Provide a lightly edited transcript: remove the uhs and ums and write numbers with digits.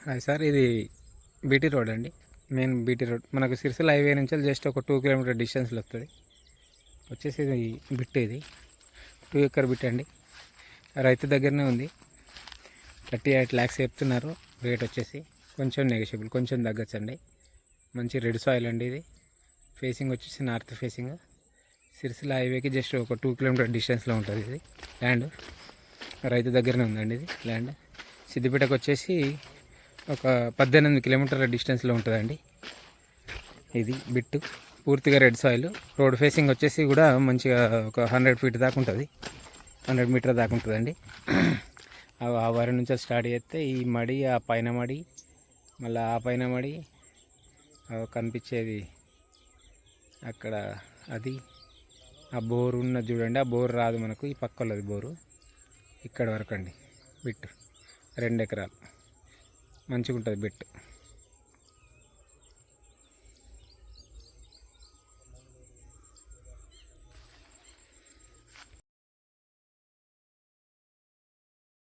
Hi sir, ఇది BT road అండి. Main BT road మనకు సిరిసిల్ల హైవే నుంచి జస్ట్ ఒక 2 కిలోమీటర్ డిస్టెన్స్లో వస్తుంది. వచ్చేసి ఇది బిట్, ఇది 2 ఎకర్ బిట్ అండి. రైతు దగ్గరనే ఉంది. 38 lakhs చెప్తున్నారు రేట్. వచ్చేసి కొంచెం నెగోషియబుల్, కొంచెం తగ్గచ్చండి. మంచి రెడ్ సాయిల్ అండి. ఇది ఫేసింగ్ వచ్చేసి నార్త్ ఫేసింగ్. సిరిసిల్ల హైవేకి జస్ట్ ఒక 2 కిలోమీటర్ డిస్టెన్స్లో ఉంటుంది ఇది ల్యాండ్. రైతు దగ్గరనే ఉందండి ఇది ల్యాండ్. సిద్దిపేటకు వచ్చేసి ఒక 18 కిలోమీటర్ల డిస్టెన్స్లో ఉంటుందండి. ఇది బిట్టు పూర్తిగా రెడ్ సాయిల్. రోడ్ ఫేసింగ్ వచ్చేసి కూడా మంచిగా ఒక 100 feet దాకా ఉంటుంది, 100 మీటర్ దాకా ఉంటుందండి. ఆ వారి నుంచి స్టార్ట్ చేస్తే ఈ మడి, ఆ పైన మడి, మళ్ళీ ఆ పైన మడి కనిపించేది అక్కడ, అది ఆ బోరు ఉన్నది చూడండి. ఆ బోరు రాదు మనకు, ఈ పక్కలది బోరు. ఇక్కడ వరకు అండి బిట్టు 2 ఎకరాలు. మంచిగా ఉంటుంది బిట్టు.